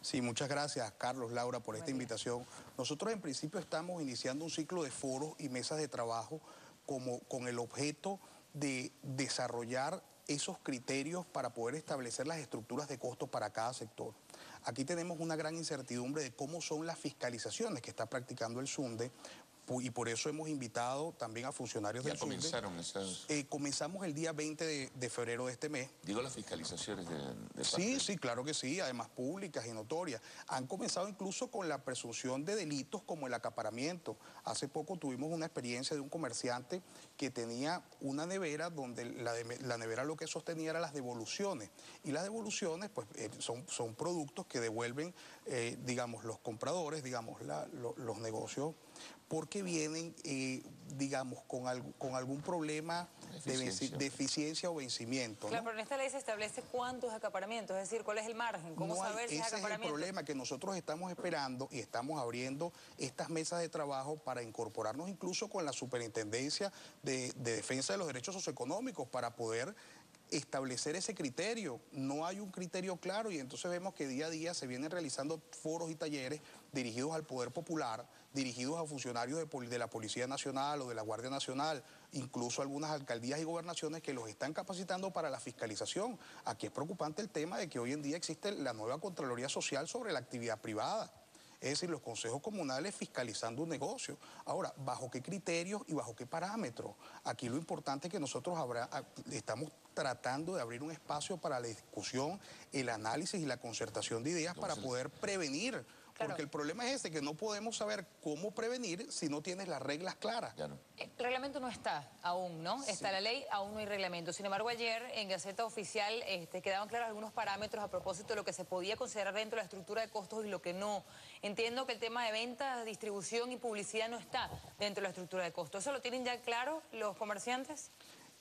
Sí, muchas gracias, Carlos, Laura, por esta invitación. Nosotros en principio estamos iniciando un ciclo de foros y mesas de trabajo con el objeto de desarrollar esos criterios para poder establecer las estructuras de costos para cada sector. Aquí tenemos una gran incertidumbre de cómo son las fiscalizaciones que está practicando el SUNDE, y por eso hemos invitado también a funcionarios del SUNDE. ¿Ya comenzaron esas? Comenzamos el día 20 de febrero de este mes. Digo, las fiscalizaciones de Sí, sí, claro que sí, además públicas y notorias. Han comenzado incluso con la presunción de delitos como el acaparamiento. Hace poco tuvimos una experiencia de un comerciante que tenía una nevera donde la nevera lo que sostenía era las devoluciones. Y las devoluciones pues son productos que devuelven, digamos, los compradores, digamos, los negocios, porque vienen, digamos, con algún problema de eficiencia o vencimiento, ¿no? Claro, pero en esta ley se establece cuántos acaparamientos, es decir, cuál es el margen, cómo saber si es acaparamiento. Ese es el problema que nosotros estamos esperando y estamos abriendo estas mesas de trabajo para incorporarnos incluso con la Superintendencia de Defensa de los Derechos Socioeconómicos para poder establecer ese criterio. No hay un criterio claro y entonces vemos que día a día se vienen realizando foros y talleres dirigidos al poder popular, dirigidos a funcionarios de la Policía Nacional o de la Guardia Nacional, incluso algunas alcaldías y gobernaciones que los están capacitando para la fiscalización. Aquí es preocupante el tema de que hoy en día existe la nueva Contraloría Social sobre la actividad privada. Es decir, los consejos comunales fiscalizando un negocio. Ahora, ¿bajo qué criterios y bajo qué parámetros? Aquí lo importante es que nosotros estamos tratando de abrir un espacio para la discusión, el análisis y la concertación de ideas para poder prevenir. Claro. Porque el problema es que no podemos saber cómo prevenir si no tienes las reglas claras. Claro. El reglamento no está aún, ¿no? Sí. Está la ley, aún no hay reglamento. Sin embargo, ayer en Gaceta Oficial quedaban claros algunos parámetros a propósito de lo que se podía considerar dentro de la estructura de costos y lo que no. Entiendo que el tema de ventas, distribución y publicidad no está dentro de la estructura de costos. ¿Eso lo tienen ya claro los comerciantes?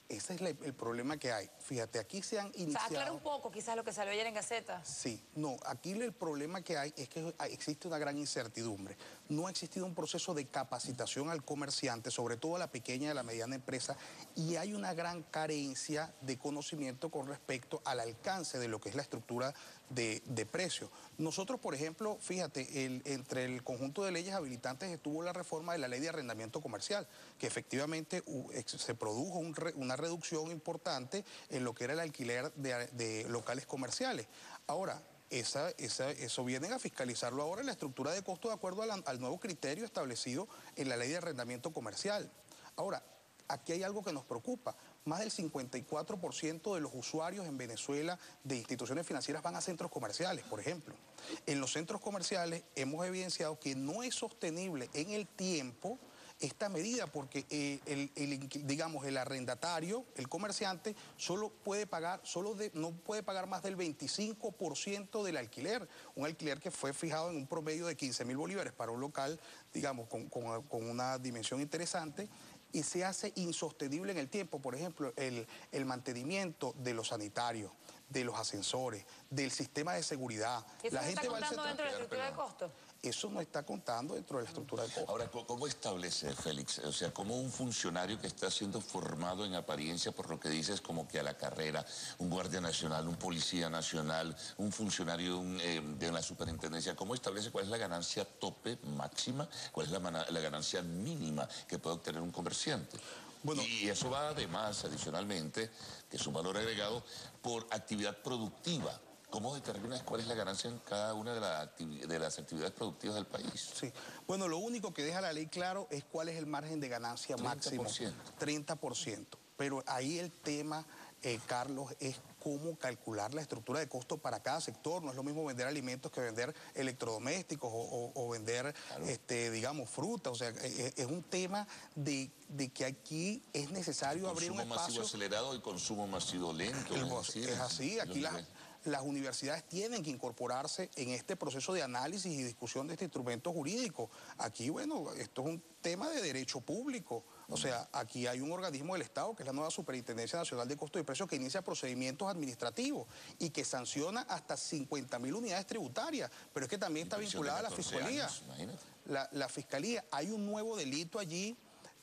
Ese es el problema que hay. Fíjate, aquí se han iniciado... O sea, aclara un poco quizás lo que salió ayer en Gaceta. Sí, no, aquí el problema que hay es que existe una gran incertidumbre. No ha existido un proceso de capacitación al comerciante, sobre todo a la pequeña y a la mediana empresa, y hay una gran carencia de conocimiento con respecto al alcance de lo que es la estructura de precios. Nosotros, por ejemplo, fíjate, entre el conjunto de leyes habilitantes estuvo la reforma de la ley de arrendamiento comercial, que efectivamente se produjo una reducción importante en lo que era el alquiler de locales comerciales. Ahora, eso vienen a fiscalizarlo ahora en la estructura de costos de acuerdo al nuevo criterio establecido en la ley de arrendamiento comercial. Ahora, aquí hay algo que nos preocupa. Más del 54% de los usuarios en Venezuela de instituciones financieras van a centros comerciales, por ejemplo. En los centros comerciales hemos evidenciado que no es sostenible en el tiempo esta medida porque digamos, el arrendatario, el comerciante, no puede pagar más del 25% del alquiler. Un alquiler que fue fijado en un promedio de 15.000 bolívares para un local, digamos, con una dimensión interesante, y se hace insostenible en el tiempo. Por ejemplo, el mantenimiento de los sanitarios, de los ascensores, del sistema de seguridad. ¿Y eso está contando dentro de la estructura de costos? Eso no está contando dentro de la estructura de costos. Ahora, ¿cómo establece, Félix? O sea, como un funcionario que está siendo formado en apariencia, por lo que dices, como que a la carrera, un guardia nacional, un policía nacional, un funcionario de la superintendencia, ¿cómo establece cuál es la ganancia tope máxima, cuál es la ganancia mínima que puede obtener un comerciante? Bueno, y eso va además, adicionalmente, que es un valor agregado, por actividad productiva. ¿Cómo determinas cuál es la ganancia en cada una de las actividades productivas del país? Sí. Bueno, lo único que deja la ley claro es cuál es el margen de ganancia máximo. 30%. Pero ahí el tema, Carlos, es cómo calcular la estructura de costo para cada sector. No es lo mismo vender alimentos que vender electrodomésticos o vender, claro, digamos, fruta. O sea, es un tema de que aquí es necesario abrir un espacio... Consumo masivo acelerado y consumo masivo lento. Es así, aquí las universidades tienen que incorporarse en este proceso de análisis y discusión de este instrumento jurídico. Aquí, bueno, esto es un tema de derecho público. O sea, aquí hay un organismo del Estado, que es la nueva Superintendencia Nacional de Costos y Precios, que inicia procedimientos administrativos y que sanciona hasta 50.000 unidades tributarias. Pero es que también está vinculada a la Fiscalía. La Fiscalía, hay un nuevo delito allí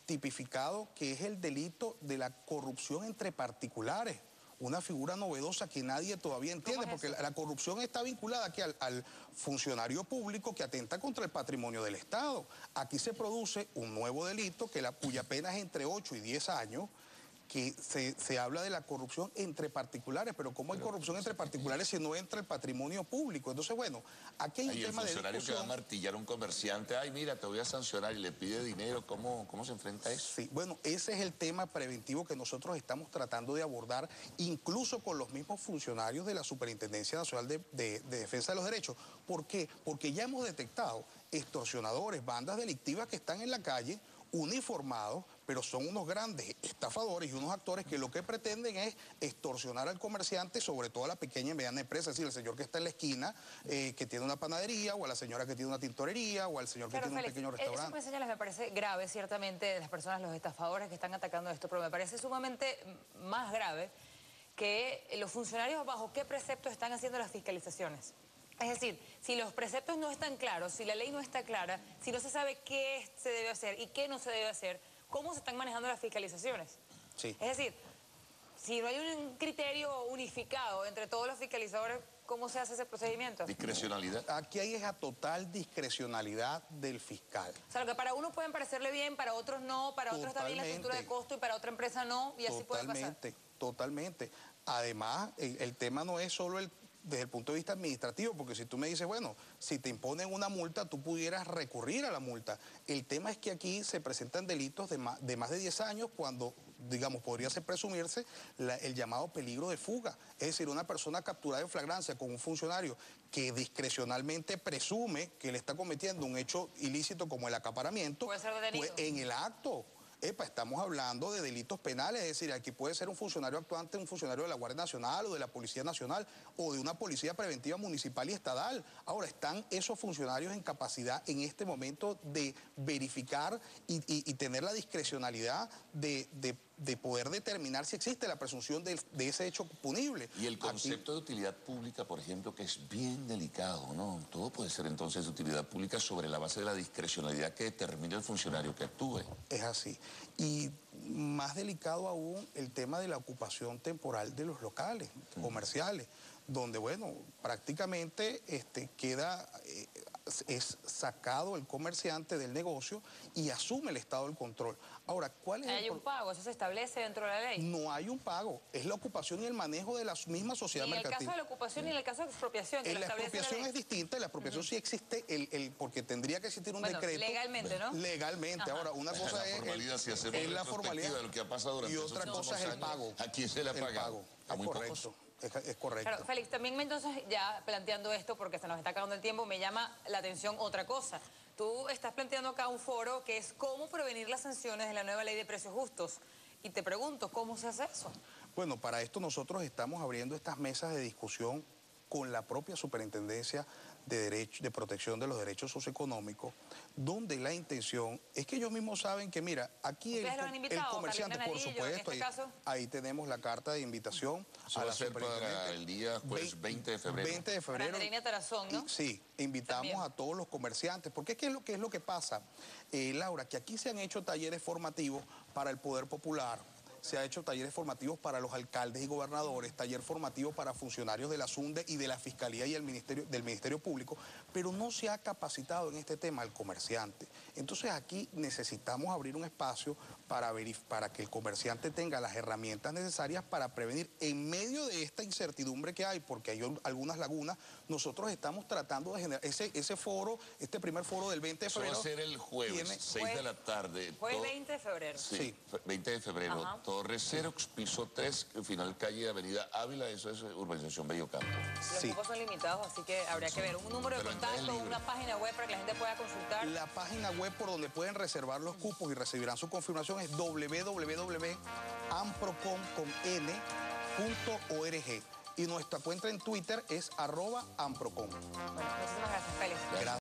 tipificado, que es el delito de la corrupción entre particulares. una figura novedosa que nadie todavía entiende, porque la corrupción está vinculada aquí al funcionario público que atenta contra el patrimonio del Estado. Aquí se produce un nuevo delito cuya pena es entre 8 y 10 años, que se habla de la corrupción entre particulares, pero ¿cómo hay corrupción entre particulares si no entra el patrimonio público? Entonces, bueno, aquí hay un tema de discusión. El funcionario que va a martillar a un comerciante, ay, mira, te voy a sancionar y le pide dinero, ¿cómo se enfrenta a eso? Sí, bueno, ese es el tema preventivo que nosotros estamos tratando de abordar, incluso con los mismos funcionarios de la Superintendencia Nacional de Defensa de los Derechos. ¿Por qué? Porque ya hemos detectado extorsionadores, bandas delictivas que están en la calle, uniformados, pero son unos grandes estafadores y unos actores que lo que pretenden es extorsionar al comerciante, sobre todo a la pequeña y mediana empresa, es decir, el señor que está en la esquina, que tiene una panadería, o a la señora que tiene una tintorería, o al señor que tiene un pequeño restaurante. Eso que señalas me parece grave, ciertamente, de las personas, los estafadores que están atacando esto, pero me parece sumamente más grave que los funcionarios bajo qué preceptos están haciendo las fiscalizaciones. Es decir, si los preceptos no están claros, si la ley no está clara, si no se sabe qué se debe hacer y qué no se debe hacer, ¿cómo se están manejando las fiscalizaciones? Sí. Es decir, si no hay un criterio unificado entre todos los fiscalizadores, ¿cómo se hace ese procedimiento? Discrecionalidad. Aquí hay esa total discrecionalidad del fiscal. O sea, lo que para uno pueden parecerle bien, para otros no, para otros está bien la estructura de costo y para otra empresa no, y así puede pasar. Totalmente. Además, el tema no es solo desde el punto de vista administrativo, porque si tú me dices, bueno, si te imponen una multa, tú pudieras recurrir a la multa. El tema es que aquí se presentan delitos de más de 10 años cuando, digamos, podría presumirse el llamado peligro de fuga. Es decir, una persona capturada en flagrancia con un funcionario que discrecionalmente presume que le está cometiendo un hecho ilícito como el acaparamiento, puede ser detenido. Pues en el acto. Estamos hablando de delitos penales, es decir, aquí puede ser un funcionario actuante, un funcionario de la Guardia Nacional o de la Policía Nacional o de una policía preventiva municipal y estatal. Ahora, están esos funcionarios en capacidad en este momento de verificar y tener la discrecionalidad de poder determinar si existe la presunción de ese hecho punible. Y el concepto de utilidad pública, por ejemplo, que es bien delicado, ¿no? Todo puede ser entonces de utilidad pública sobre la base de la discrecionalidad que determina el funcionario que actúe. Es así. Y más delicado aún el tema de la ocupación temporal de los locales comerciales, donde, bueno, prácticamente es sacado el comerciante del negocio y asume el Estado el control. Ahora, ¿cuál es ¿Hay un pago? ¿Eso se establece dentro de la ley? No hay un pago. Es la ocupación y el manejo de la misma sociedad mercantil. ¿Y en el caso de la ocupación y en el caso de expropiación? La expropiación es distinta. La expropiación sí existe, porque tendría que existir un decreto. Legalmente, ¿no? Legalmente. Ahora, una cosa es la formalidad de lo que ha pasado durante y otra cosa es el pago. ¿A quién se le ha pagado? A muy pocos. Es correcto. Claro, Félix, también entonces ya planteando esto, porque se nos está acabando el tiempo, me llama la atención otra cosa. Tú estás planteando acá un foro que es cómo prevenir las sanciones de la nueva ley de precios justos. Y te pregunto, ¿cómo se hace eso? Bueno, para esto nosotros estamos abriendo estas mesas de discusión con la propia Superintendencia de Protección de los Derechos Socioeconómicos, donde la intención es que ellos mismos saben que, mira, aquí el comerciante, por supuesto, ahí tenemos la carta de invitación a la Superintendencia. Para el día jueves 20 de febrero. 20 de febrero. Para Caterina Tarazón, ¿no? Sí, invitamos también a todos los comerciantes, porque ¿qué es lo que pasa, Laura? Que aquí se han hecho talleres formativos para el Poder Popular, se ha hecho talleres formativos para los alcaldes y gobernadores, taller formativo para funcionarios de la SUNDE y de la Fiscalía y del Ministerio Público, pero no se ha capacitado en este tema al comerciante. Entonces aquí necesitamos abrir un espacio para que el comerciante tenga las herramientas necesarias para prevenir. En medio de esta incertidumbre que hay, porque hay algunas lagunas, nosotros estamos tratando de generar ese foro, este primer foro del 20 de febrero. Eso va a ser el jueves, 6 de la tarde. Jueves 20 de febrero. Sí, 20 de febrero. Ajá. Torre Xerox, piso 3, final calle Avenida Ávila, eso es urbanización Bello Campo. Los cupos son limitados, así que habría que ver un número de contacto, una página web para que la gente pueda consultar. La página web por donde pueden reservar los cupos y recibirán su confirmación es www.amprocom.org y nuestra cuenta en Twitter es @amprocom. Bueno, muchísimas gracias, Félix. Gracias.